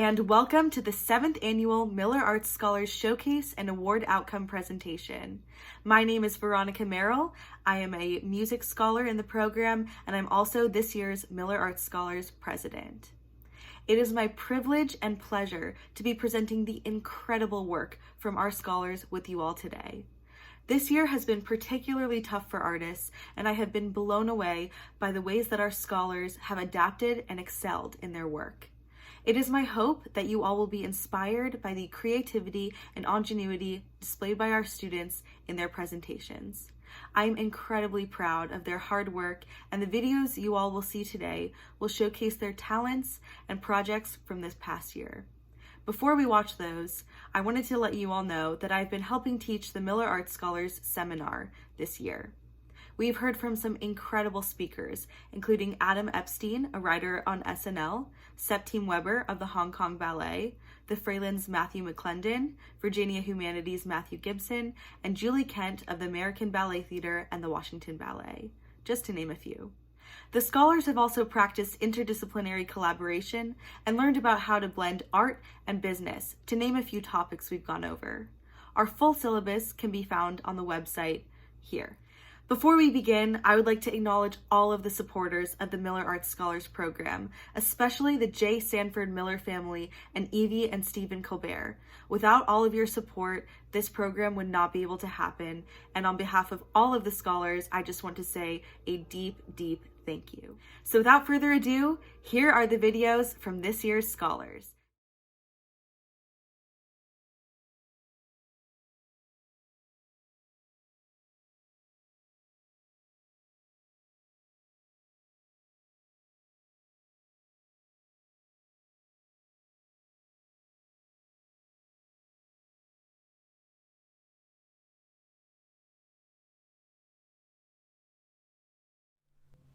and welcome to the 7th Annual Miller Arts Scholars Showcase and Award Outcome Presentation. My name is Veronica Merrill. I am a music scholar in the program, and I'm also this year's Miller Arts Scholars President. It is my privilege and pleasure to be presenting the incredible work from our scholars with you all today. This year has been particularly tough for artists, and I have been blown away by the ways that our scholars have adapted and excelled in their work. It is my hope that you all will be inspired by the creativity and ingenuity displayed by our students in their presentations. I am incredibly proud of their hard work, and the videos you all will see today will showcase their talents and projects from this past year. Before we watch those, I wanted to let you all know that I've been helping teach the Miller Arts Scholars Seminar this year. We've heard from some incredible speakers, including Adam Epstein, a writer on SNL, Septime Weber of the Hong Kong Ballet, the Fralins' Matthew McClendon, Virginia Humanities' Matthew Gibson, and Julie Kent of the American Ballet Theater and the Washington Ballet, just to name a few. The scholars have also practiced interdisciplinary collaboration and learned about how to blend art and business, to name a few topics we've gone over. Our full syllabus can be found on the website here. Before we begin, I would like to acknowledge all of the supporters of the Miller Arts Scholars Program, especially the J. Sanford Miller family and Evie and Stephen Colbert. Without all of your support, this program would not be able to happen, and on behalf of all of the scholars, I just want to say a deep, deep thank you. So without further ado, here are the videos from this year's scholars.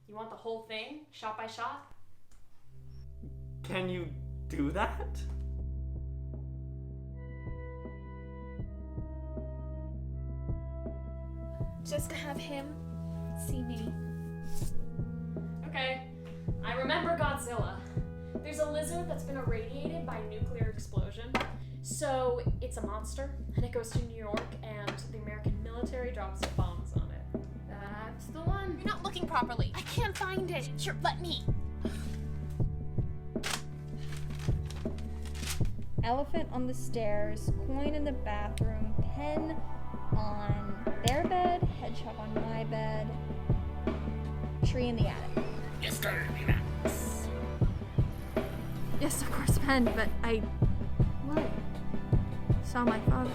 You want the whole thing, shot by shot? Can you do that? Just to have him see me. Okay, I remember Godzilla. There's a lizard that's been irradiated by a nuclear explosion. So it's a monster, and it goes to New York, and the American military drops bombs on it. That's the one. You're not looking properly. I can't find it. Here, let me. Elephant on the stairs, coin in the bathroom, pen on their bed, hedgehog on my bed, tree in the attic. Yes, sir. Relax. Yes, of course, pen, but I... What? Saw my father.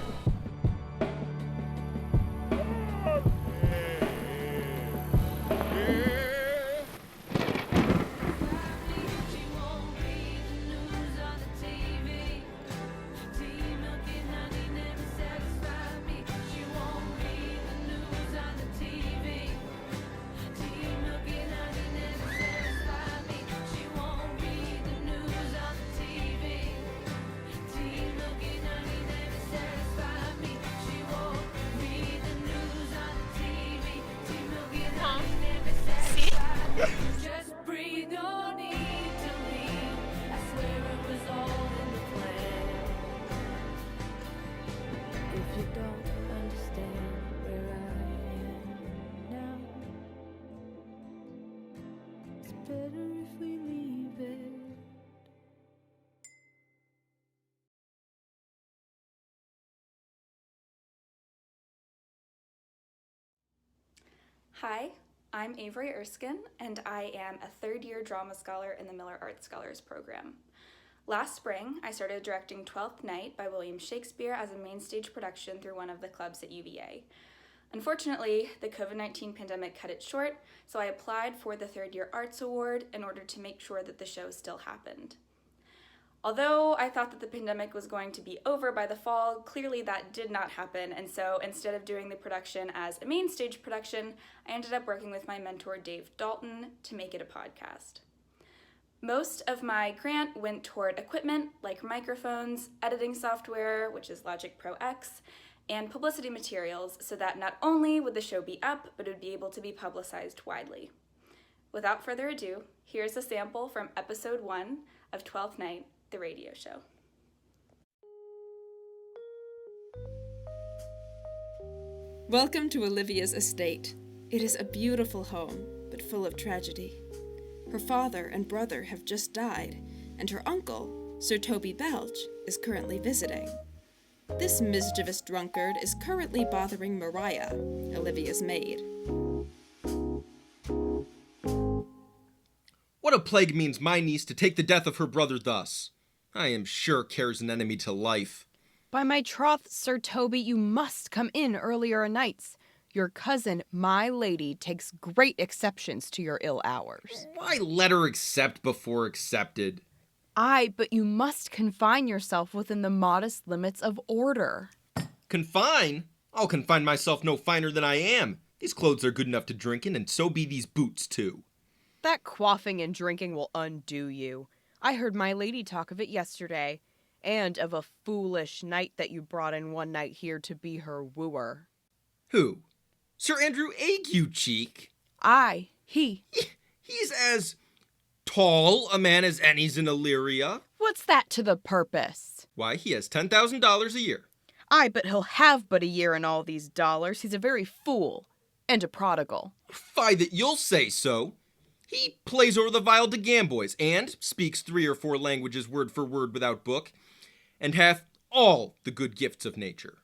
Hi, I'm Avery Erskine, and I am a third-year drama scholar in the Miller Arts Scholars Program. Last spring, I started directing Twelfth Night by William Shakespeare as a main stage production through one of the clubs at UVA. Unfortunately, the COVID-19 pandemic cut it short, so I applied for the third-year Arts Award in order to make sure that the show still happened. Although I thought that the pandemic was going to be over by the fall, clearly that did not happen, and so instead of doing the production as a main stage production, I ended up working with my mentor Dave Dalton to make it a podcast. Most of my grant went toward equipment like microphones, editing software, which is Logic Pro X, and publicity materials so that not only would the show be up, but it would be able to be publicized widely. Without further ado, here's a sample from episode 1 of Twelfth Night the radio show. Welcome to Olivia's estate. It is a beautiful home, but full of tragedy. Her father and brother have just died, and her uncle, Sir Toby Belch, is currently visiting. This mischievous drunkard is currently bothering Mariah, Olivia's maid. What a plague means my niece to take the death of her brother thus? I am sure care's an enemy to life. By my troth, Sir Toby, you must come in earlier o' nights. Your cousin, my lady, takes great exceptions to your ill hours. Why let her accept before accepted? Aye, but you must confine yourself within the modest limits of order. Confine? I'll confine myself no finer than I am. These clothes are good enough to drink in, and so be these boots, too. That quaffing and drinking will undo you. I heard my lady talk of it yesterday, and of a foolish knight that you brought in one night here to be her wooer. Who? Sir Andrew Ague-Cheek? Aye, he. He's as tall a man as any's in Illyria. What's that to the purpose? Why, he has $10,000 a year. Aye, but he'll have but a year in all these dollars. He's a very fool, and a prodigal. Fie that you'll say so. He plays over the viol de gamboys, and speaks 3 or 4 languages word for word without book, and hath all the good gifts of nature.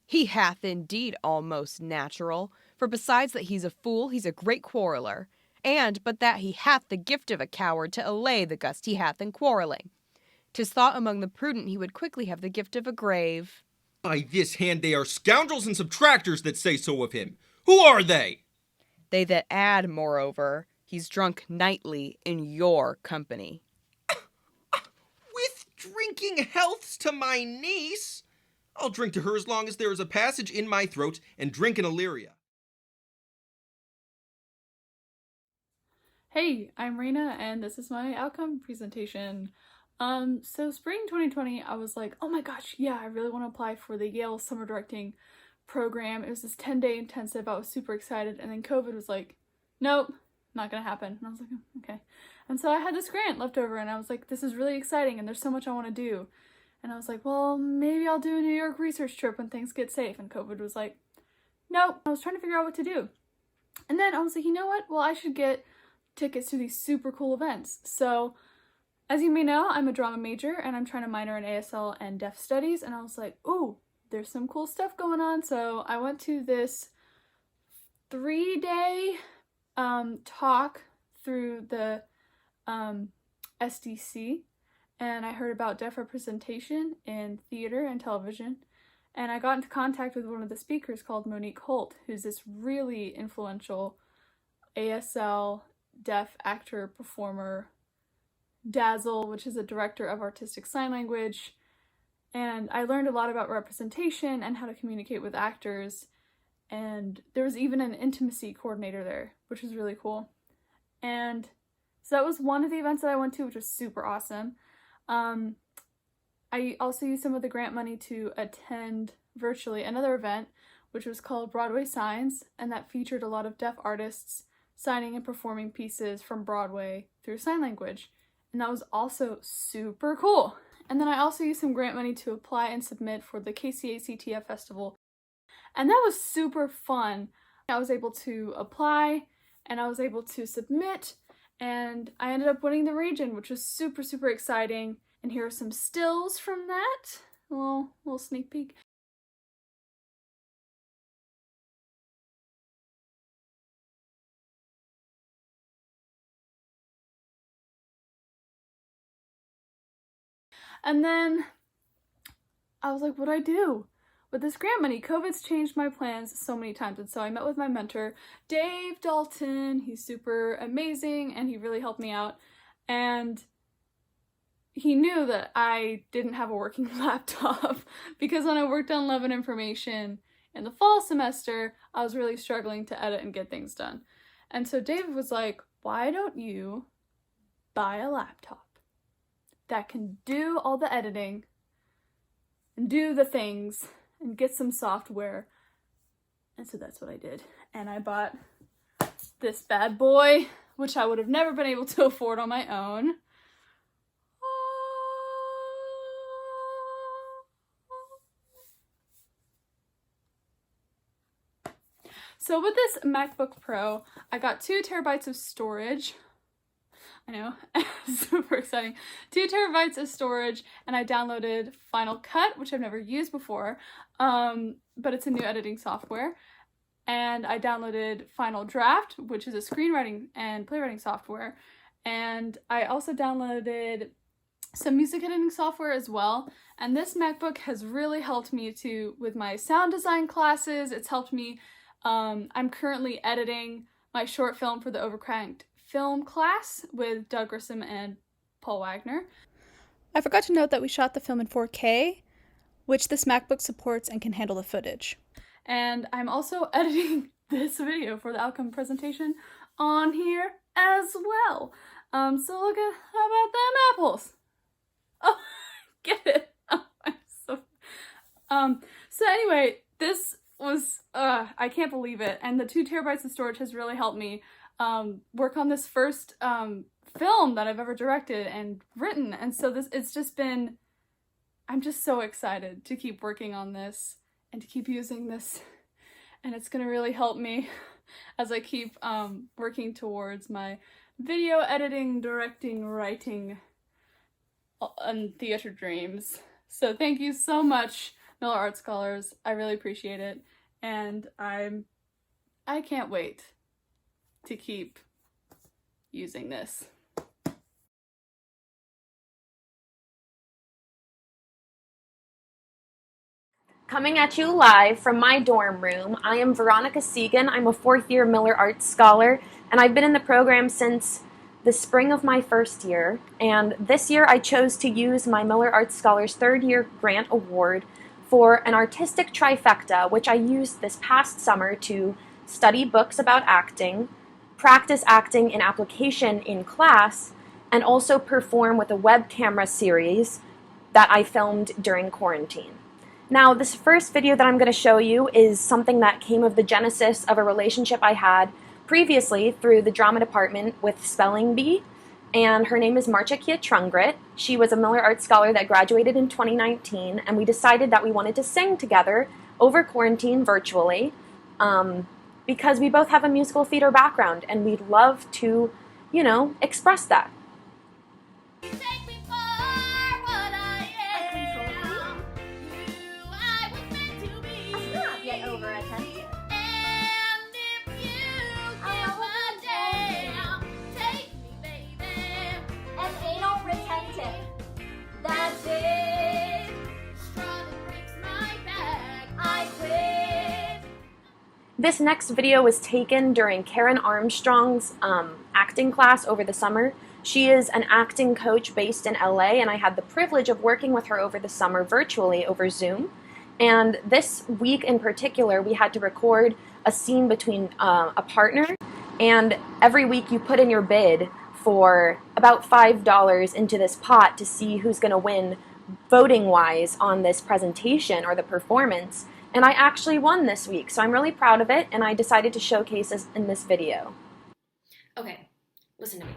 He hath indeed almost natural, for besides that he's a fool, he's a great quarreller, and but that he hath the gift of a coward to allay the gust he hath in quarrelling. 'Tis thought among the prudent he would quickly have the gift of a grave. By this hand they are scoundrels and subtractors that say so of him. Who are they? They that add, moreover, he's drunk nightly in your company. With drinking healths to my niece? I'll drink to her as long as there is a passage in my throat and drink in Illyria. Hey, I'm Raina, and this is my outcome presentation. So spring 2020, I was like, oh my gosh, yeah, I really want to apply for the Yale summer directing program. It was this 10-day intensive. I was super excited, and then COVID was like, nope, not gonna happen. And I was like, oh, okay. And so I had this grant left over, and I was like, this is really exciting, and there's so much I want to do. And I was like, well, maybe I'll do a New York research trip when things get safe. And COVID was like, nope. I was trying to figure out what to do. And then I was like, you know what? Well, I should get tickets to these super cool events. So as you may know, I'm a drama major and I'm trying to minor in ASL and deaf studies. And I was like, ooh, there's some cool stuff going on. So I went to this 3-day talk through the SDC. And I heard about deaf representation in theater and television. And I got into contact with one of the speakers called Monique Holt, who's this really influential ASL deaf actor, performer, Dazzle, which is a director of artistic sign language. And I learned a lot about representation and how to communicate with actors. And there was even an intimacy coordinator there, which was really cool. And so that was one of the events that I went to, which was super awesome. I also used some of the grant money to attend virtually another event, which was called Broadway Signs, and that featured a lot of deaf artists signing and performing pieces from Broadway through sign language. And that was also super cool. And then I also used some grant money to apply and submit for the KCACTF Festival. And that was super fun. I was able to apply and I was able to submit, and I ended up winning the region, which was super, super exciting. And here are some stills from that. A little sneak peek. And then I was like, what do I do with this grant money? COVID's changed my plans so many times. And so I met with my mentor, Dave Dalton. He's super amazing and he really helped me out. And he knew that I didn't have a working laptop because when I worked on Love and Information in the fall semester, I was really struggling to edit and get things done. And so David was like, why don't you buy a laptop that can do all the editing and do the things and get some software? And so that's what I did. And I bought this bad boy, which I would have never been able to afford on my own. So with this MacBook Pro, I got 2 terabytes of storage. I know, super exciting. 2 terabytes of storage, and I downloaded Final Cut, which I've never used before, but it's a new editing software. And I downloaded Final Draft, which is a screenwriting and playwriting software. And I also downloaded some music editing software as well. And this MacBook has really helped me with my sound design classes. It's helped me, I'm currently editing my short film for the Overcranked film class with Doug Grissom and Paul Wagner. I forgot to note that we shot the film in 4K, which this MacBook supports and can handle the footage. And I'm also editing this video for the outcome presentation on here as well. So look at, how about them apples? Oh, get it? Oh, I'm so anyway, this was, I can't believe it. And the 2 terabytes of storage has really helped me work on this first film that I've ever directed and written. And so it's just been, I'm just so excited to keep working on this and to keep using this. And it's gonna really help me as I keep working towards my video editing, directing, writing, and theater dreams. So thank you so much, Miller Art Scholars. I really appreciate it. And I can't wait to keep using this. Coming at you live from my dorm room, I am Veronica Segan. I'm a 4th-year Miller Arts Scholar, and I've been in the program since the spring of my first year. And this year I chose to use my Miller Arts Scholars 3rd-year grant award for an artistic trifecta, which I used this past summer to study books about acting, practice acting in application in class, and also perform with a web camera series that I filmed during quarantine. Now, this first video that I'm going to show you is something that came of the genesis of a relationship I had previously through the drama department with Spelling Bee, and her name is Marcia Kia Trungrit. She was a Miller Arts Scholar that graduated in 2019, and we decided that we wanted to sing together over quarantine virtually because we both have a musical theater background, and we'd love to, you know, express that. This next video was taken during Karen Armstrong's acting class over the summer. She is an acting coach based in LA, and I had the privilege of working with her over the summer virtually over Zoom. And this week in particular, we had to record a scene between a partner, and every week you put in your bid for about $5 into this pot to see who's going to win voting-wise on this presentation or the performance. And I actually won this week, so I'm really proud of it, and I decided to showcase this in this video. Okay, listen to me.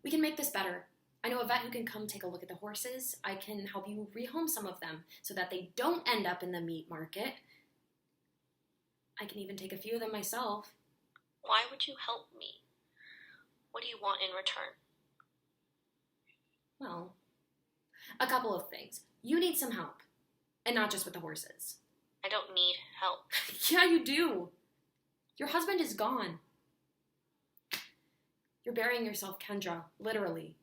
We can make this better. I know a vet who can come take a look at the horses. I can help you rehome some of them so that they don't end up in the meat market. I can even take a few of them myself. Why would you help me? What do you want in return? Well, a couple of things. You need some help, and not just with the horses. I don't need help. Yeah, you do. Your husband is gone. You're burying yourself, Kendra, literally.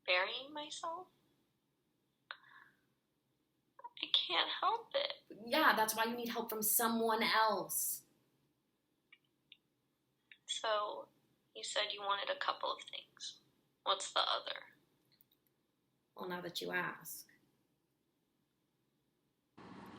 Burying myself? I can't help it. Yeah, that's why you need help from someone else. So, you said you wanted a couple of things. What's the other? Well, now that you ask.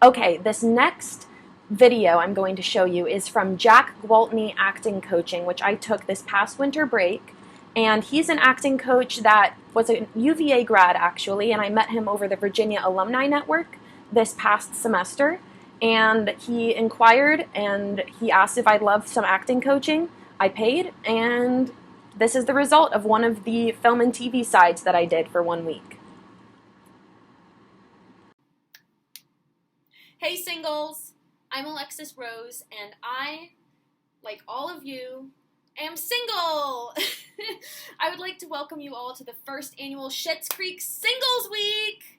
Okay, this next video I'm going to show you is from Jack Gwaltney Acting Coaching, which I took this past winter break. And he's an acting coach that was a UVA grad, actually, and I met him over the Virginia Alumni Network this past semester. And he inquired, and he asked if I'd love some acting coaching. I paid, and this is the result of one of the film and TV sides that I did for 1 week. Hey singles, I'm Alexis Rose, and I like all of you, am single! I would like to welcome you all to the first annual Schitt's Creek Singles Week!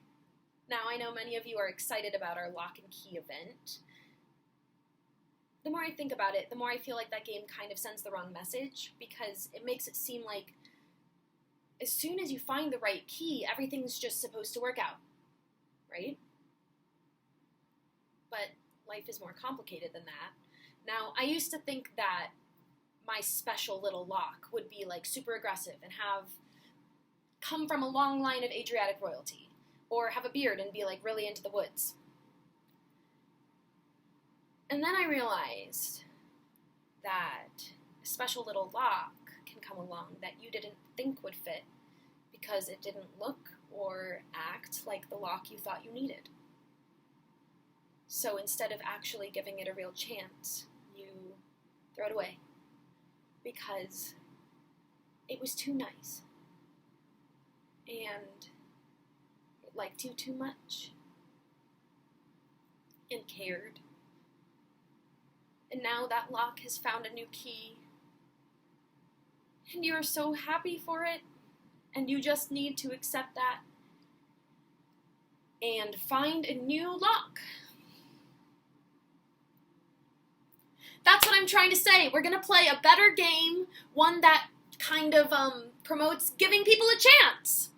Now, I know many of you are excited about our Lock and Key event. The more I think about it, the more I feel like that game kind of sends the wrong message, because it makes it seem like as soon as you find the right key, everything's just supposed to work out, right? But life is more complicated than that. Now, I used to think that my special little lock would be like super aggressive and have come from a long line of Adriatic royalty, or have a beard and be like really into the woods. And then I realized that a special little lock can come along that you didn't think would fit because it didn't look or act like the lock you thought you needed. So instead of actually giving it a real chance, you throw it away because it was too nice and it liked you too much and cared. And now that lock has found a new key, and you're so happy for it, and you just need to accept that and find a new lock. That's what I'm trying to say. We're gonna play a better game, one that kind of promotes giving people a chance.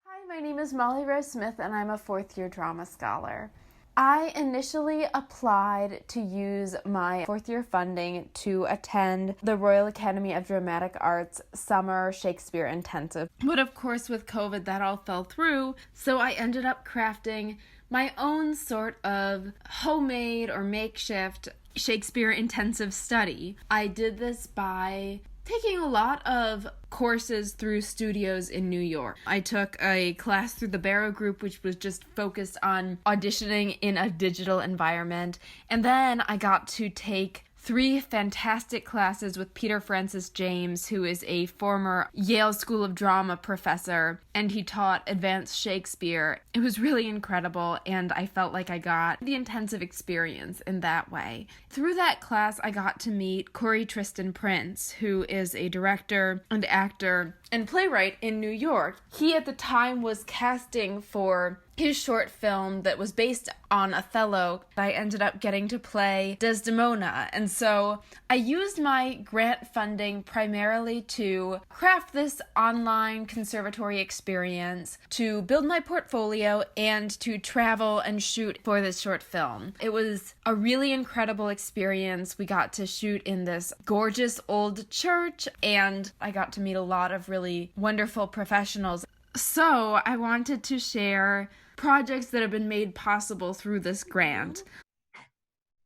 Hi, my name is Molly Rose Smith, and I'm a fourth-year drama scholar. I initially applied to use my fourth-year funding to attend the Royal Academy of Dramatic Arts Summer Shakespeare Intensive. But of course, with COVID, that all fell through, so I ended up crafting my own sort of homemade or makeshift Shakespeare intensive study. I did this by taking a lot of courses through studios in New York. I took a class through the Barrow Group, which was just focused on auditioning in a digital environment. And then I got to take 3 fantastic classes with Peter Francis James, who is a former Yale School of Drama professor, and he taught advanced Shakespeare. It was really incredible, and I felt like I got the intensive experience in that way. Through that class, I got to meet Corey Tristan Prince, who is a director and actor and playwright in New York. He at the time was casting for his short film that was based on Othello. I ended up getting to play Desdemona, and so I used my grant funding primarily to craft this online conservatory experience, to build my portfolio, and to travel and shoot for this short film. It was a really incredible experience. We got to shoot in this gorgeous old church, and I got to meet a lot of really wonderful professionals. So I wanted to share projects that have been made possible through this grant.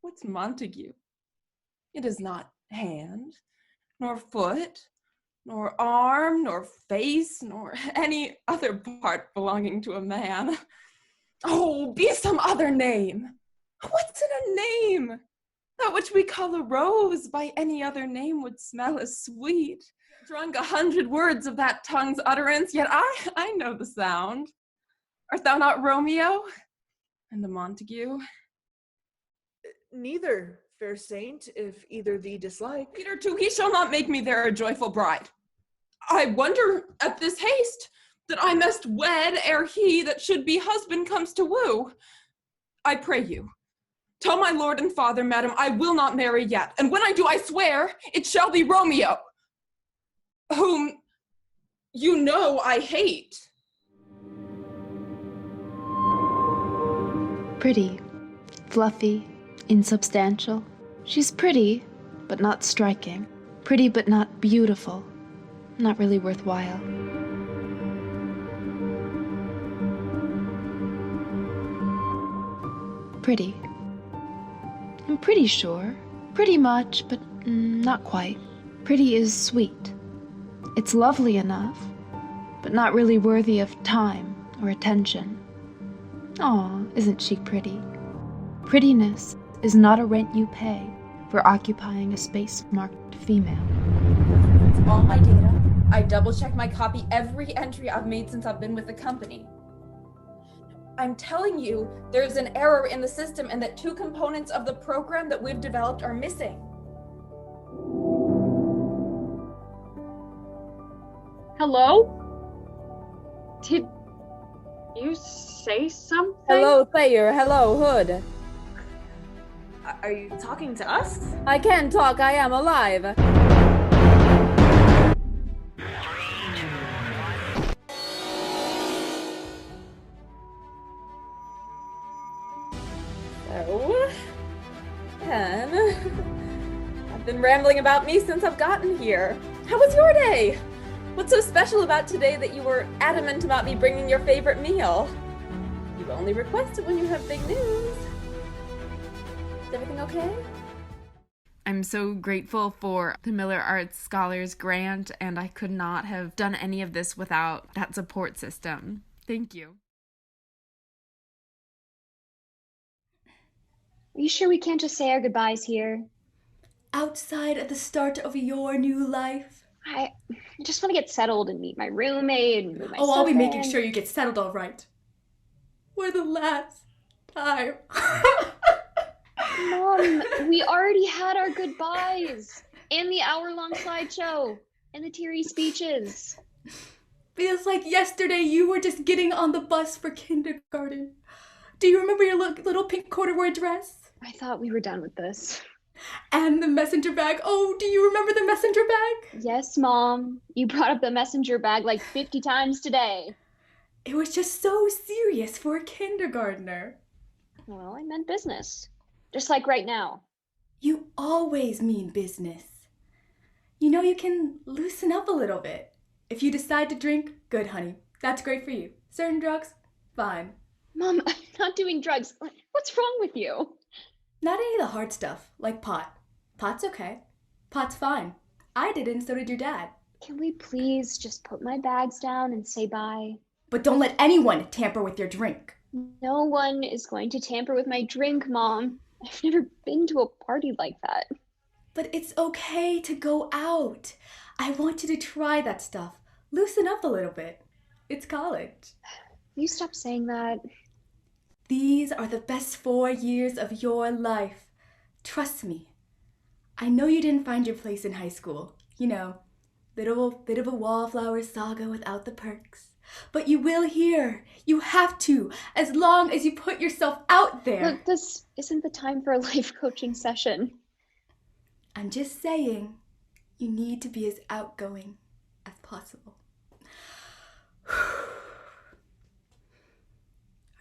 What's Montague? It is not hand, nor foot, nor arm, nor face, nor any other part belonging to a man. Oh, be some other name. What's in a name? That which we call a rose by any other name would smell as sweet. Drunk 100 words of that tongue's utterance, yet I know the sound. Art thou not Romeo? And the Montague? Neither, fair saint, if either thee dislike. Peter too, he shall not make me there a joyful bride. I wonder at this haste that I must wed ere he that should be husband comes to woo. I pray you, tell my lord and father, madam, I will not marry yet, and when I do, I swear it shall be Romeo, whom you know I hate. Pretty, fluffy, insubstantial. She's pretty, but not striking. Pretty, but not beautiful. Not really worthwhile. Pretty. I'm pretty sure. Pretty much, but not quite. Pretty is sweet. It's lovely enough, but not really worthy of time or attention. Aw, isn't she pretty? Prettiness is not a rent you pay for occupying a space marked female. It's all my data. I double-check my copy every entry I've made since I've been with the company. I'm telling you, there's an error in the system and that 2 components of the program that we've developed are missing. Hello? Did you say something? Hello, Thayer. Hello, Hood. Are you talking to us? I can talk. I am alive. So, Pen, I've been rambling about me since I've gotten here. How was your day? What's so special about today that you were adamant about me bringing your favorite meal? You only request it when you have big news. Is everything okay? I'm so grateful for the Miller Arts Scholars Grant, and I could not have done any of this without that support system. Thank you. Are you sure we can't just say our goodbyes here? Outside at the start of your new life? I just want to get settled and meet my roommate and move my Oh, stuff I'll be in. making sure you get settled all right. For the last time. Mom, we already had our goodbyes and the hour-long slideshow and the teary speeches. Feels like yesterday you were just getting on the bus for kindergarten. Do you remember your little pink corduroy dress? I thought we were done with this. And the messenger bag. Oh, do you remember the messenger bag? Yes, Mom. You brought up the messenger bag like 50 times today. It was just so serious for a kindergartner. Well, I meant business. Just like right now. You always mean business. You know, you can loosen up a little bit. If you decide to drink, good, honey. That's great for you. Certain drugs, fine. Mom, I'm not doing drugs. What's wrong with you? Not any of the hard stuff, like pot. Pot's okay. Pot's fine. I did it and so did your dad. Can we please just put my bags down and say bye? But don't let anyone tamper with your drink. No one is going to tamper with my drink, Mom. I've never been to a party like that. But it's okay to go out. I want you to try that stuff. Loosen up a little bit. It's college. Will you stop saying that? These are the best 4 years of your life. Trust me. I know you didn't find your place in high school. You know, bit of a wallflower saga without the perks. But you will here. You have to, as long as you put yourself out there. Look, this isn't the time for a life coaching session. I'm just saying, you need to be as outgoing as possible. Are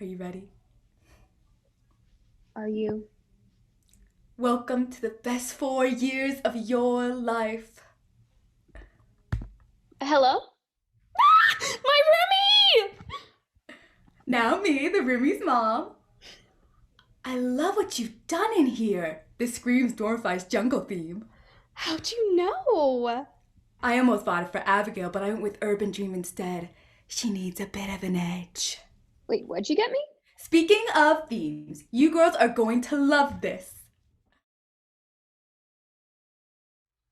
you ready? Are you? Welcome to the best 4 years of your life. Hello? My roomie! Now me, the roomie's mom. I love what you've done in here. This screams Dorfi's jungle theme. How'd you know? I almost bought it for Abigail, but I went with Urban Dream instead. She needs a bit of an edge. Wait, what'd you get me? Speaking of themes, you girls are going to love this.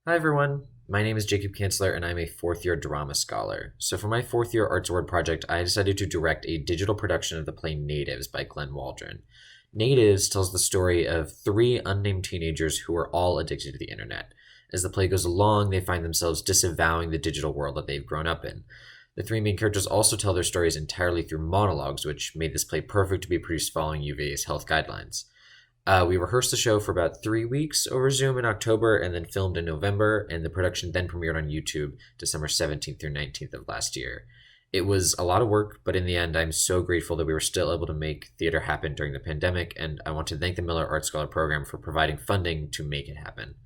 Hi everyone, my name is Jacob Kanzler and I'm a 4th year drama scholar. So for my 4th year Arts Award project, I decided to direct a digital production of the play Natives by Glenn Waldron. Natives tells the story of 3 unnamed teenagers who are all addicted to the internet. As the play goes along, they find themselves disavowing the digital world that they've grown up in. The 3 main characters also tell their stories entirely through monologues, which made this play perfect to be produced following UVA's health guidelines. We rehearsed the show for about 3 weeks over Zoom in October and then filmed in November, and the production then premiered on YouTube December 17th through 19th of last year. It was a lot of work, but in the end, I'm so grateful that we were still able to make theater happen during the pandemic, and I want to thank the Miller Arts Scholar Program for providing funding to make it happen.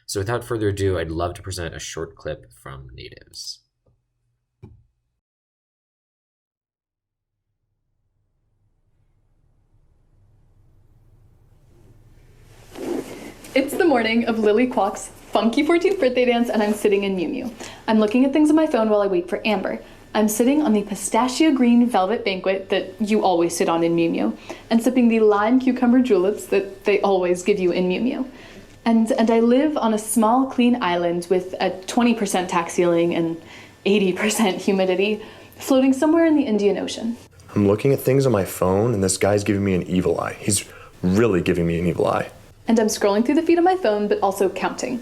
So without further ado, I'd love to present a short clip from Natives. It's the morning of Lily Kwok's funky 14th birthday dance, and I'm sitting in Mew Mew. I'm looking at things on my phone while I wait for Amber. I'm sitting on the pistachio green velvet banquet that you always sit on in Mew Mew, and sipping the lime cucumber juleps that they always give you in Mew Mew. And I live on a small, clean island with a 20% tax ceiling and 80% humidity, floating somewhere in the Indian Ocean. I'm looking at things on my phone, and this guy's giving me an evil eye. He's really giving me an evil eye. And I'm scrolling through the feed on my phone, but also counting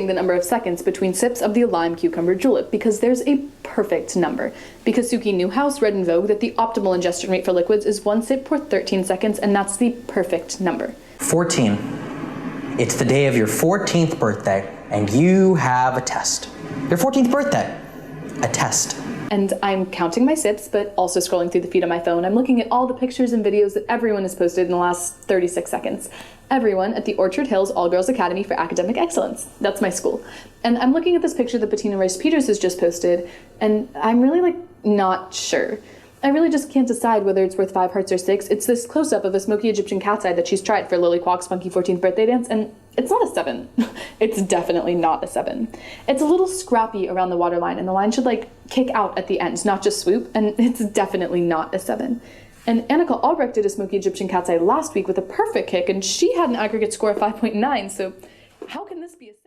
the number of seconds between sips of the lime cucumber julep, because there's a perfect number. Because Suki Newhouse read in Vogue that the optimal ingestion rate for liquids is 1 sip per 13 seconds, and that's the perfect number. 14. It's the day of your 14th birthday, and you have a test. Your 14th birthday. A test. And I'm counting my sips, but also scrolling through the feed on my phone. I'm looking at all the pictures and videos that everyone has posted in the last 36 seconds. Everyone at the Orchard Hills All-Girls Academy for Academic Excellence. That's my school. And I'm looking at this picture that Bettina Rice Peters has just posted, and I'm really, not sure. I really just can't decide whether it's worth 5 hearts or 6. It's this close-up of a smoky Egyptian cat's eye that she's tried for Lily Kwok's funky 14th birthday dance, and it's not a 7. It's definitely not a 7. It's a little scrappy around the waterline, and the line should, kick out at the end, not just swoop, and it's definitely not a 7. And Annika Albrecht did a smoky Egyptian cat's eye last week with a perfect kick, and she had an aggregate score of 5.9, so how can this be a 6?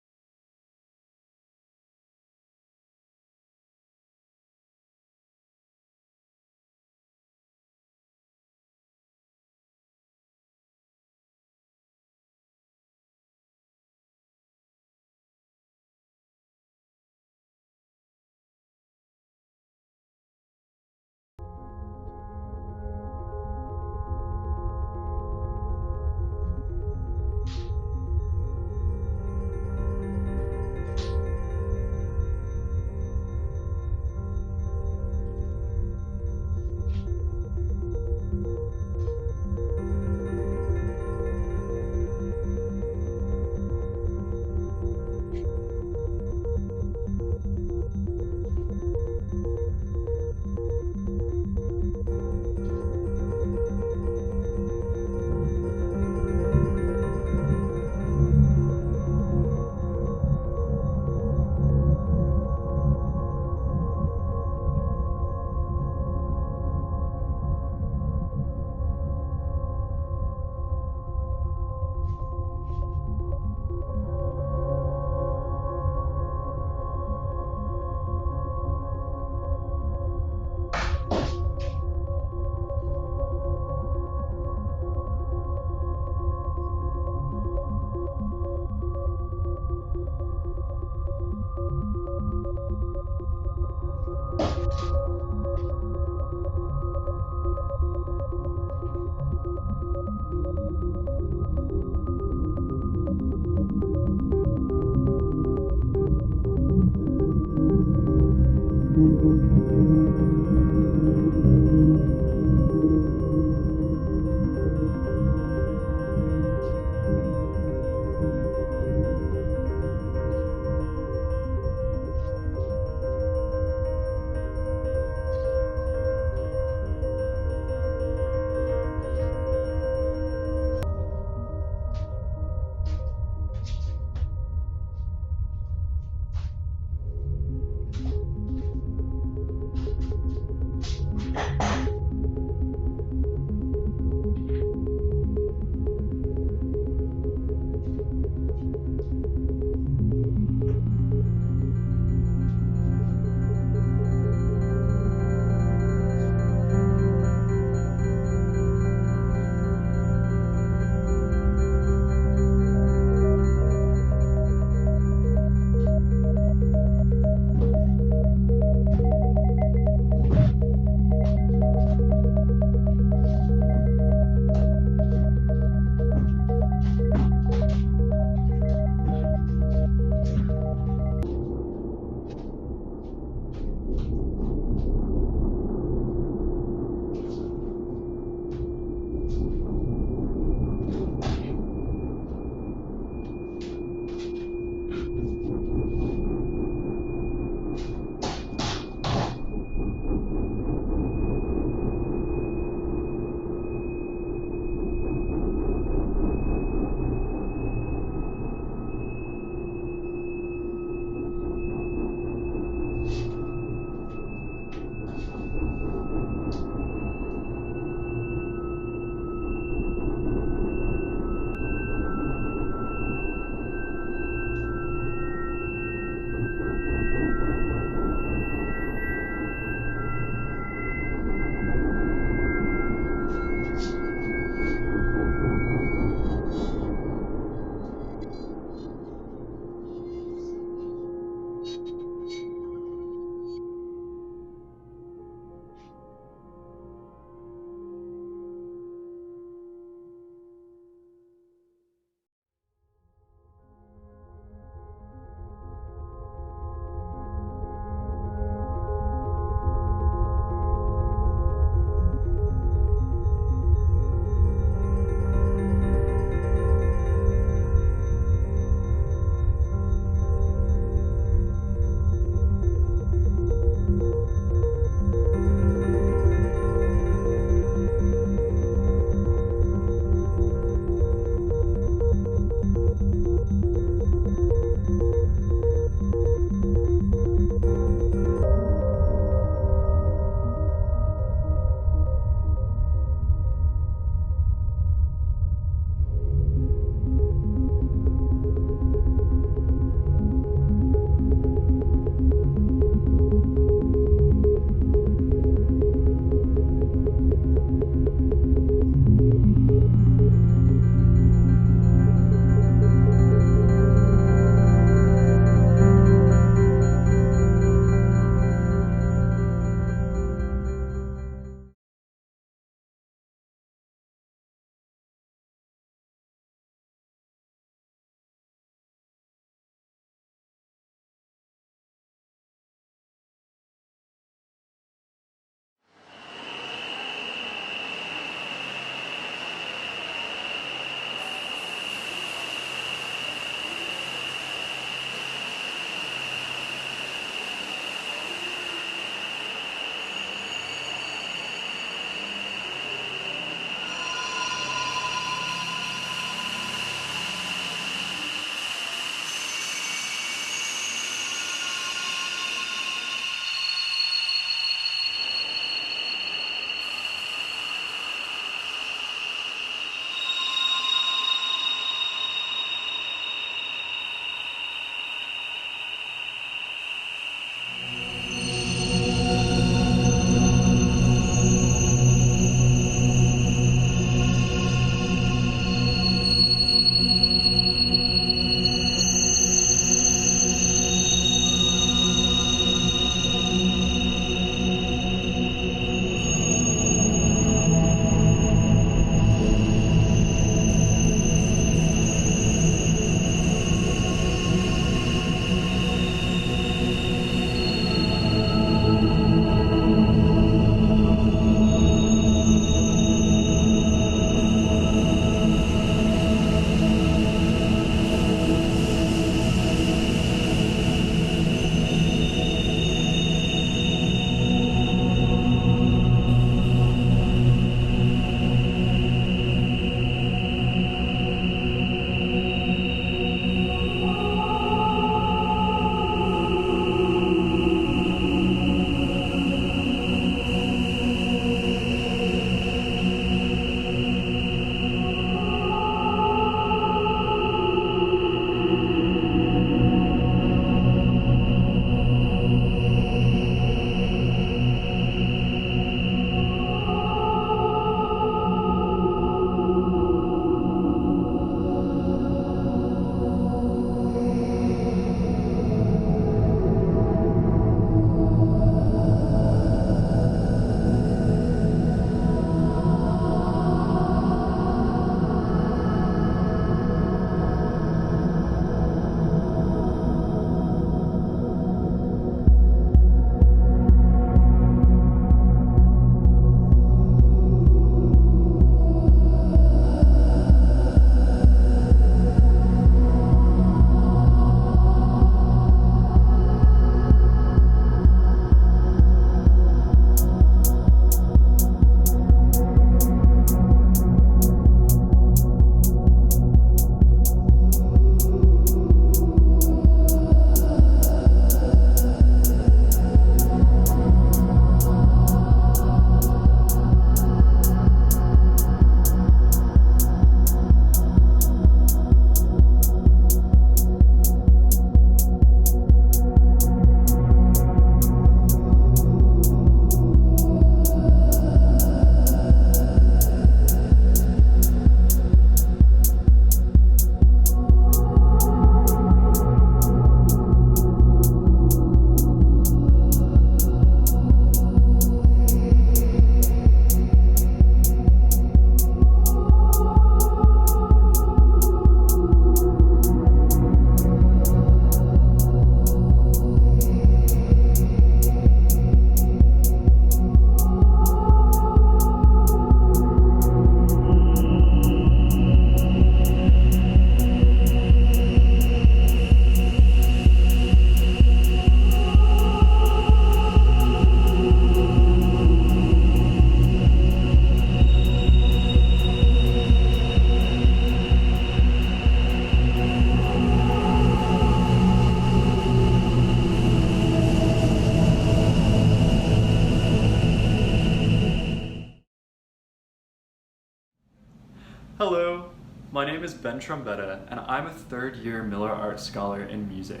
Hello, my name is Ben Trombetta, and I'm a third-year Miller Arts Scholar in music.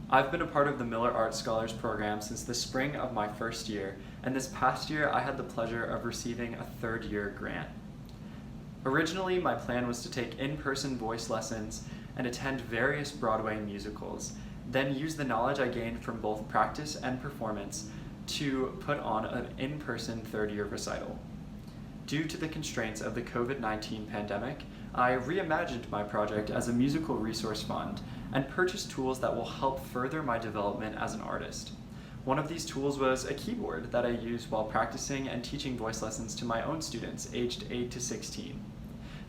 I've been a part of the Miller Arts Scholars program since the spring of my first year, and this past year I had the pleasure of receiving a third-year grant. Originally, my plan was to take in-person voice lessons and attend various Broadway musicals, then use the knowledge I gained from both practice and performance to put on an in-person third-year recital. Due to the constraints of the COVID-19 pandemic, I reimagined my project as a musical resource fund and purchased tools that will help further my development as an artist. One of these tools was a keyboard that I used while practicing and teaching voice lessons to my own students aged 8 to 16.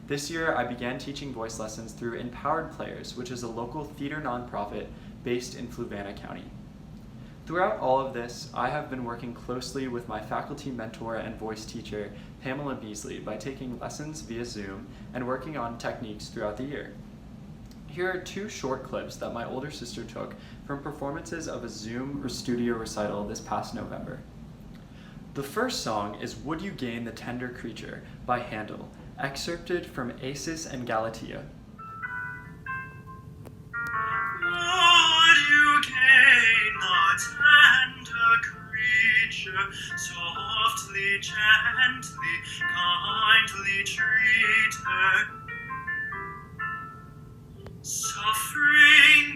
This year, I began teaching voice lessons through Empowered Players, which is a local theater nonprofit based in Fluvanna County. Throughout all of this, I have been working closely with my faculty mentor and voice teacher, Pamela Beasley, by taking lessons via Zoom and working on techniques throughout the year. Here are 2 short clips that my older sister took from performances of a Zoom or studio recital this past November. The first song is Would You Gain the Tender Creature by Handel, excerpted from Acis and Galatea. Would you gain the tender creature, softly, gently, kindly treat her? Suffering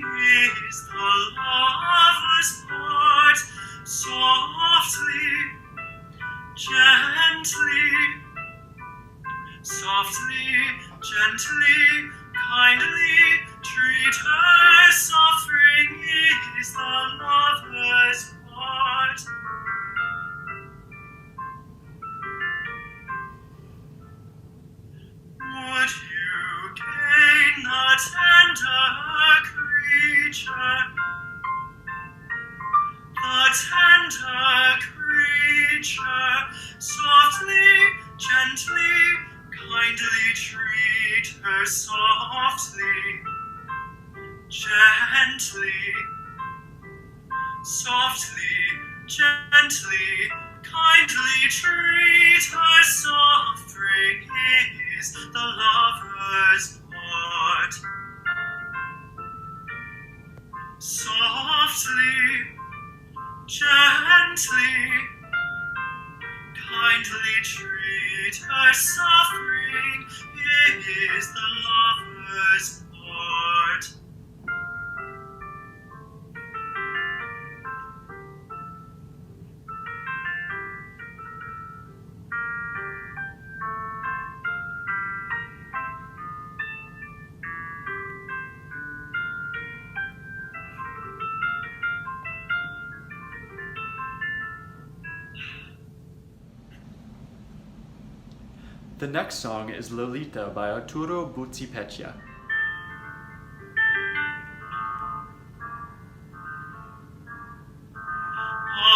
is the lover's part, softly, gently, softly, gently, kindly treat her. Suffering is the lover's part. Would you gain the tender creature, the tender creature, softly, gently, kindly treat her. Softly, gently, softly, gently, kindly treat her. Suffering is the lover's part. Softly, gently, kindly treat her. Suffering is the lover's part. The next song is Lolita by Arturo Buzzipeccia.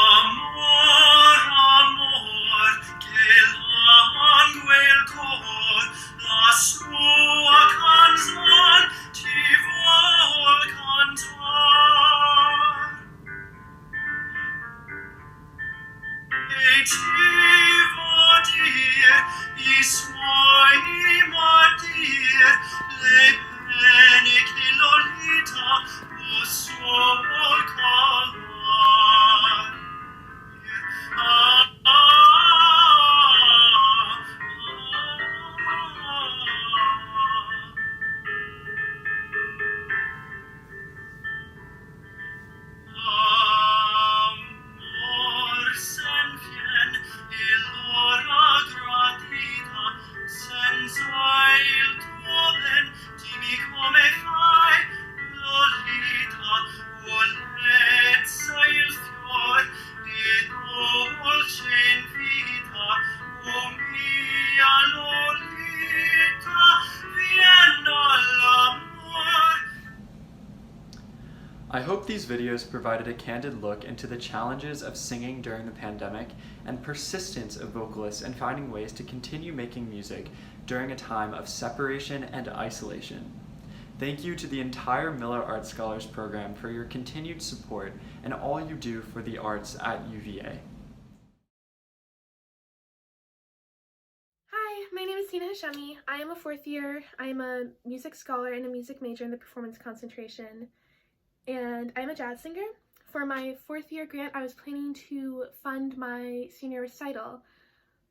Amor, amor, che langue il cor, la sua canzon ti vuol cantar. E ti vuol dir I suoi martir, le pene che Lolita può calmar. Amor sen fien e l'ora gradita, senza il tuo ben, dimmi come fai, Lolita, volezza il fior e dolce in vita, o mia Lolita, vien all'amor. I hope these videos provided a candid look into the challenges of singing during the pandemic and persistence of vocalists in finding ways to continue making music during a time of separation and isolation. Thank you to the entire Miller Arts Scholars Program for your continued support and all you do for the arts at UVA. Hi, my name is Christina Hashemi. I am a 4th year. I am a music scholar and a music major in the performance concentration, and I'm a jazz singer. For my 4th year grant, I was planning to fund my senior recital,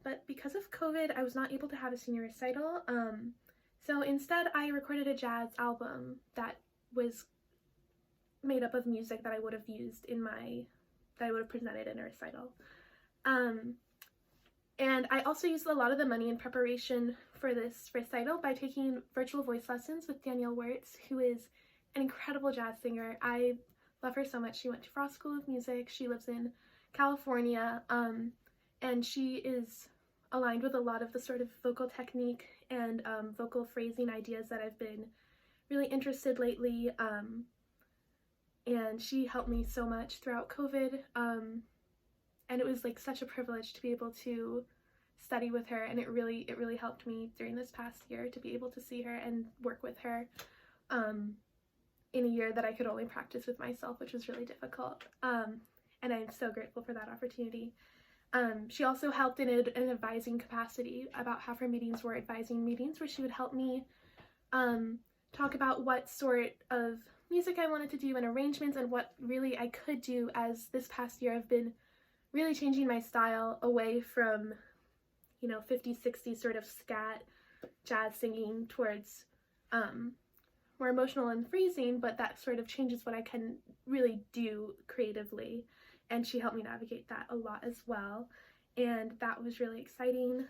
but because of COVID, I was not able to have a senior recital. So instead, I recorded a jazz album that was made up of music that I would have used that I would have presented in a recital. And I also used a lot of the money in preparation for this recital by taking virtual voice lessons with Danielle Wirtz, who is an incredible jazz singer. I love her so much. She went to Frost School of Music. She lives in California, and she is aligned with a lot of the sort of vocal technique and vocal phrasing ideas that I've been really interested lately. And she helped me so much throughout COVID. And it was like such a privilege to be able to study with her, and it really helped me during this past year to be able to see her and work with her in a year that I could only practice with myself, which was really difficult. And I'm so grateful for that opportunity. She also helped in an advising capacity. About half her meetings were advising meetings where she would help me talk about what sort of music I wanted to do and arrangements and what really I could do, as this past year I've been really changing my style away from, 50s, 60s sort of scat jazz singing towards more emotional and freezing, but that sort of changes what I can really do creatively. And she helped me navigate that a lot as well. And that was really exciting.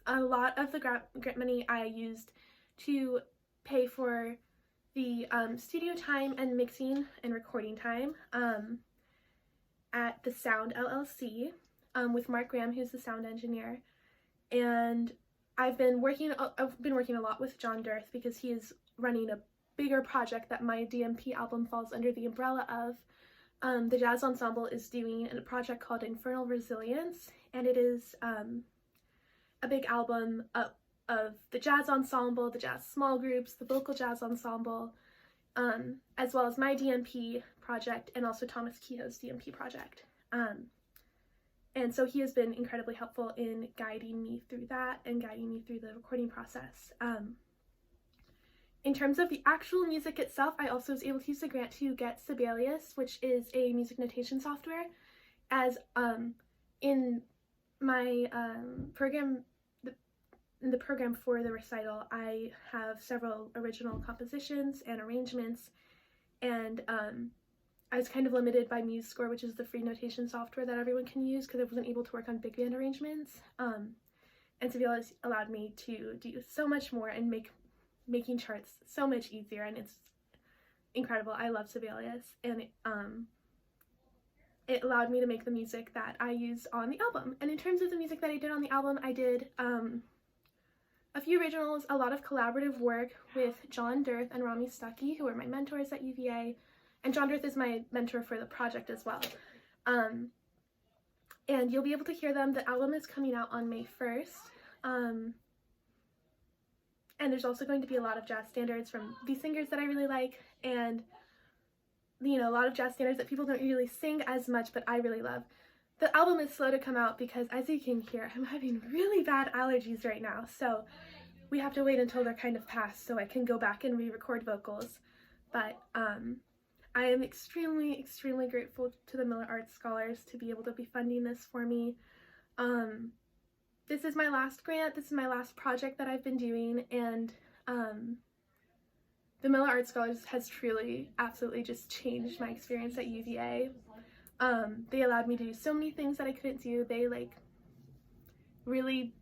A lot of the grant money I used to pay for the studio time and mixing and recording time at the Sound LLC with Mark Graham, who's the sound engineer. And I've been working a lot with John Dirth because he is running a bigger project that my DMP album falls under the umbrella of. The Jazz Ensemble is doing a project called Infernal Resilience, and it is a big album of the jazz ensemble, the jazz small groups, the vocal jazz ensemble, as well as my DMP project and also Thomas Kehoe's DMP project. And so he has been incredibly helpful in guiding me through that and guiding me through the recording process. In terms of the actual music itself, I also was able to use the grant to get Sibelius, which is a music notation software, as in my program, in the program for the recital, I have several original compositions and arrangements, and I was kind of limited by MuseScore, which is the free notation software that everyone can use, because I wasn't able to work on big band arrangements. And Sibelius allowed me to do so much more and making charts so much easier, and it's incredible. I love Sibelius, and it allowed me to make the music that I use on the album. And in terms of the music that I did on the album, I did a few originals, a lot of collaborative work with John Dirth and Rami Stuckey, who are my mentors at UVA, and John Dirth is my mentor for the project as well. And you'll be able to hear them. The album is coming out on May 1st. And there's also going to be a lot of jazz standards from these singers that I really like, and a lot of jazz standards that people don't really sing as much, but I really love. The album is slow to come out because, as you can hear, I'm having really bad allergies right now, so we have to wait until they're kind of past so I can go back and re-record vocals. But I am extremely, extremely grateful to the Miller Arts Scholars to be able to be funding this for me. This is my last grant, this is my last project that I've been doing, and the Miller Arts Scholars has truly, absolutely just changed my experience at UVA. They allowed me to do so many things that I couldn't do. They really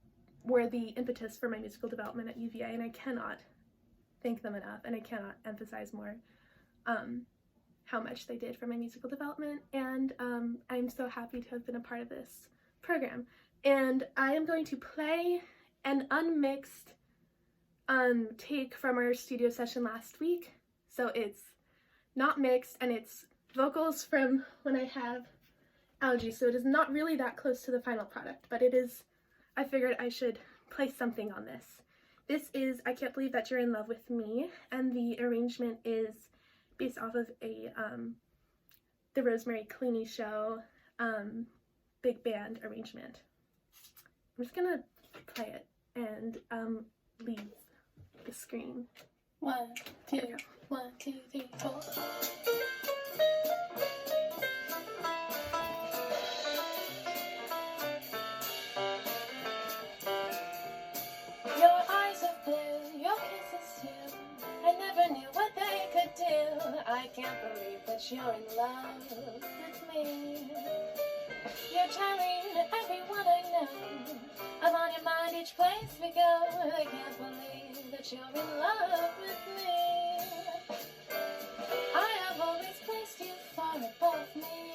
were the impetus for my musical development at UVA, and I cannot thank them enough, and I cannot emphasize more how much they did for my musical development, and I'm so happy to have been a part of this program. And I am going to play an unmixed take from our studio session last week. So it's not mixed, and it's vocals from when I have allergies, so it is not really that close to the final product, but it is. I figured I should play something on this. This is I Can't Believe That You're in Love With Me, and the arrangement is based off of a the Rosemary Clooney Show big band arrangement. I'm just gonna play it and leave the screen. 1, 2, 1, 2, 3, 4. Your eyes are blue, your kisses too. I never knew what they could do. I can't believe that you're in love with me. You're telling everyone I know. I'm on your mind each place we go. I can't believe that you're in love with me. I have always placed you far above me.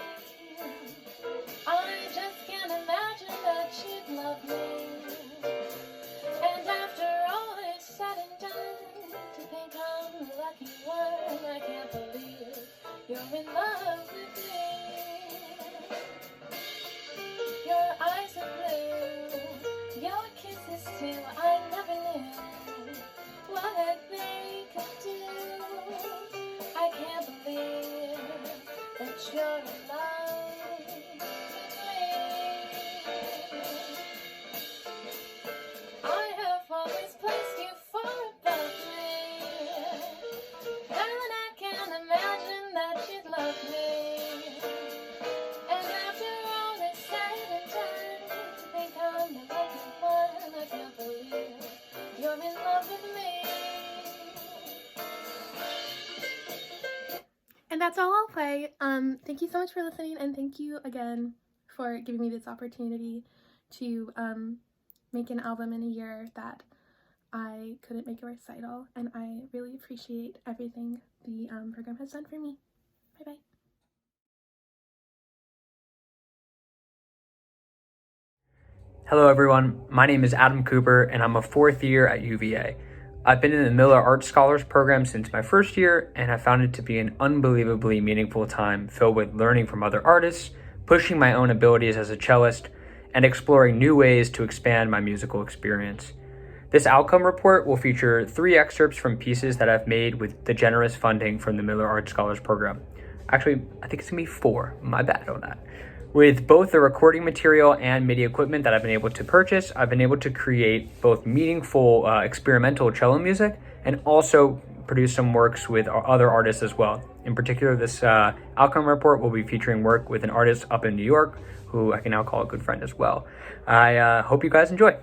I just can't imagine that you'd love me. And after all is said and done, to think I'm the lucky one, I can't believe you're in love with me. Your eyes are blue, your kisses too, I never knew what they could do. I can't believe that you're in love with me. I have always placed you far above me, and I can't imagine that you'd love me. And after all is said and done, to think I'm the lucky one, I can't believe you're in love with me. And that's all I'll play. Thank you so much for listening, and thank you again for giving me this opportunity to make an album in a year that I couldn't make a recital, and I really appreciate everything the program has done for me. Bye-bye. Hello everyone, my name is Adam Cooper and I'm a 4th year at UVA. I've been in the Miller Arts Scholars program since my first year and have found it to be an unbelievably meaningful time filled with learning from other artists, pushing my own abilities as a cellist, and exploring new ways to expand my musical experience. This outcome report will feature 3 excerpts from pieces that I've made with the generous funding from the Miller Arts Scholars program. Actually, I think it's gonna be 4, my bad on that. With both the recording material and MIDI equipment that I've been able to purchase, I've been able to create both meaningful experimental cello music and also produce some works with other artists as well. In particular, this outcome report will be featuring work with an artist up in New York, who I can now call a good friend as well. I hope you guys enjoy.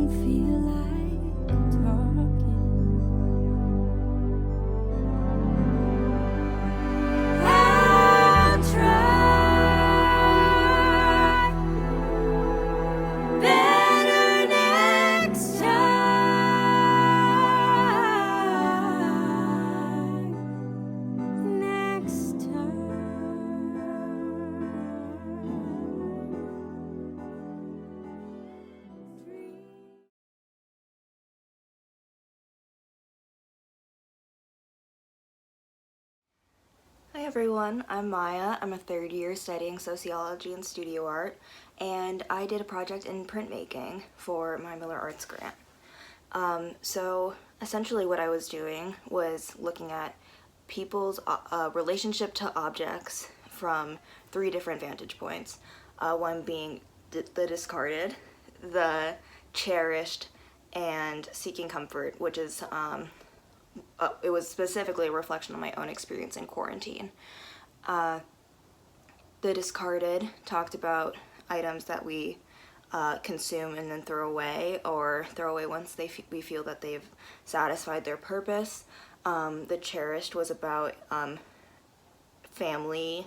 don't feel like talking. I'll try better next time. Next Hi everyone, I'm Maya. I'm a third year studying sociology and studio art, and I did a project in printmaking for my Miller Arts grant. So essentially what I was doing was looking at people's relationship to objects from 3 different vantage points. One being the discarded, the cherished, and seeking comfort, which is it was specifically a reflection of my own experience in quarantine. The discarded talked about items that we consume and then throw away, or throw away once we feel that they've satisfied their purpose. The cherished was about family,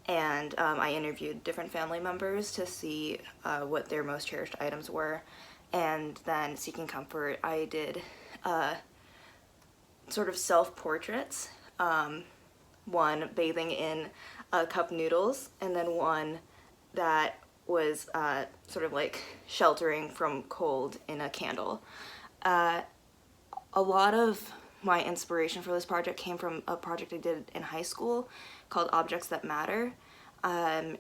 and I interviewed different family members to see what their most cherished items were. And then seeking comfort, I did sort of self-portraits, one bathing in cup noodles, and then one that was sort of like sheltering from cold in a candle. A lot of my inspiration for this project came from a project I did in high school called Objects That Matter, but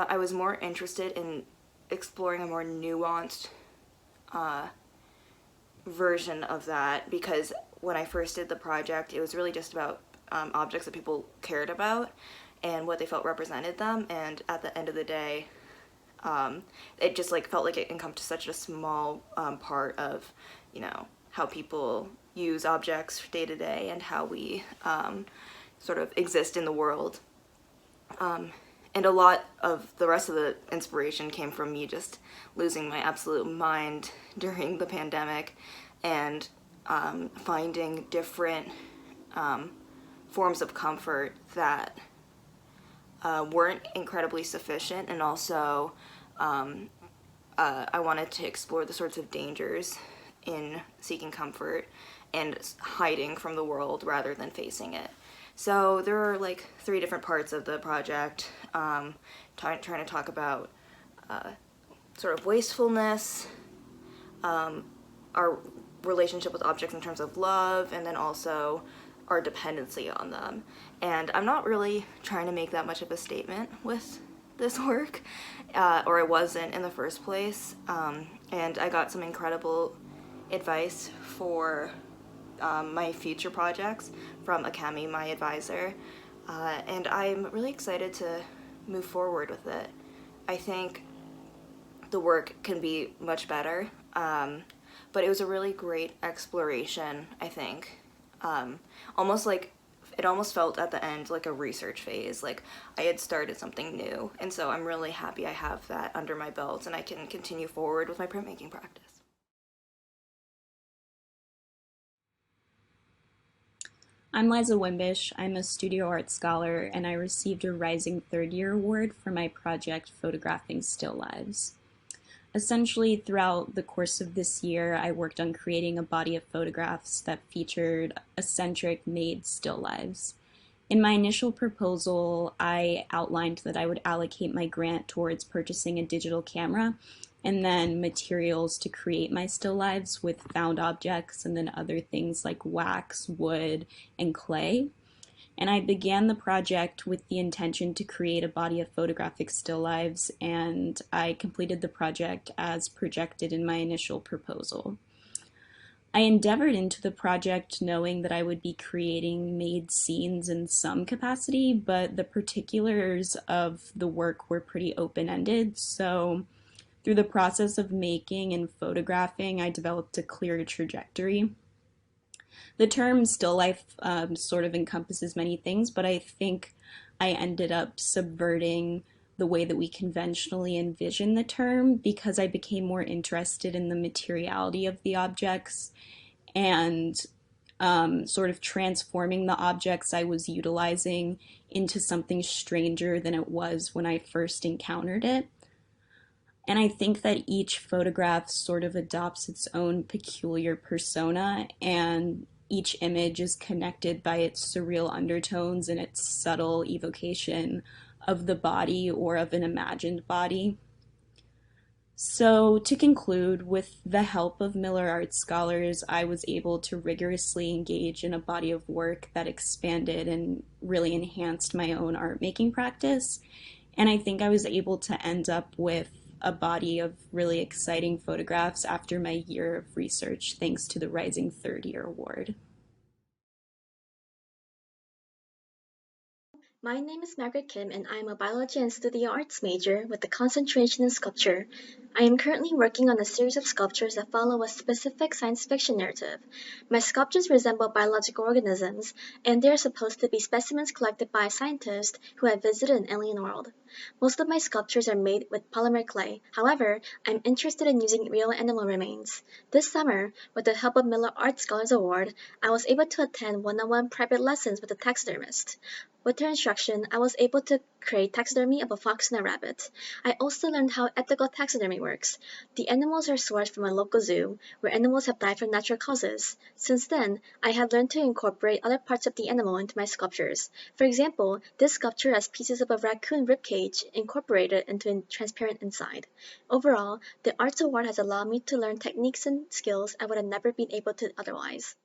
I was more interested in exploring a more nuanced version of that, because when I first did the project, it was really just about objects that people cared about and what they felt represented them, and at the end of the day, it just like felt like it encompassed such a small part of, you know, how people use objects day to day and how we sort of exist in the world. And a lot of the rest of the inspiration came from me just losing my absolute mind during the pandemic, and finding different forms of comfort that weren't incredibly sufficient, and also I wanted to explore the sorts of dangers in seeking comfort and hiding from the world rather than facing it. So there are like 3 different parts of the project, trying to talk about sort of wastefulness, our relationship with objects in terms of love, and then also our dependency on them. And I'm not really trying to make that much of a statement with this work, or I wasn't in the first place, and I got some incredible advice for my future projects from Akemi, my advisor, and I'm really excited to move forward with it. I think the work can be much better, but it was a really great exploration, I think. Almost like, it almost felt at the end like a research phase, like I had started something new, and so I'm really happy I have that under my belt and I can continue forward with my printmaking practice. I'm Liza Wimbish. I'm a studio art scholar, and I received a Rising Third Year Award for my project photographing still lives. Essentially, throughout the course of this year, I worked on creating a body of photographs that featured eccentric made still lives. In my initial proposal, I outlined that I would allocate my grant towards purchasing a digital camera and then materials to create my still lives with found objects and then other things like wax, wood, and clay. And I began the project with the intention to create a body of photographic still lives, and I completed the project as projected in my initial proposal. I endeavored into the project knowing that I would be creating made scenes in some capacity, but the particulars of the work were pretty open-ended, so through the process of making and photographing, I developed a clear trajectory. The term still life sort of encompasses many things, but I think I ended up subverting the way that we conventionally envision the term because I became more interested in the materiality of the objects and sort of transforming the objects I was utilizing into something stranger than it was when I first encountered it. And I think that each photograph sort of adopts its own peculiar persona, and each image is connected by its surreal undertones and its subtle evocation of the body or of an imagined body. So, to conclude, with the help of Miller Art Scholars, I was able to rigorously engage in a body of work that expanded and really enhanced my own art making practice. And I think I was able to end up with a body of really exciting photographs after my year of research, thanks to the Rising Third Year Award. My name is Margaret Kim, and I am a biology and studio arts major with a concentration in sculpture. I am currently working on a series of sculptures that follow a specific science fiction narrative. My sculptures resemble biological organisms, and they are supposed to be specimens collected by scientists who have visited an alien world. Most of my sculptures are made with polymer clay. However, I'm interested in using real animal remains. This summer, with the help of Miller Art Scholars Award, I was able to attend one-on-one private lessons with a taxidermist. With her instruction, I was able to create taxidermy of a fox and a rabbit. I also learned how ethical taxidermy works. The animals are sourced from a local zoo, where animals have died from natural causes. Since then, I have learned to incorporate other parts of the animal into my sculptures. For example, this sculpture has pieces of a raccoon ribcage incorporated into a transparent inside. Overall, the Arts Award has allowed me to learn techniques and skills I would have never been able to otherwise.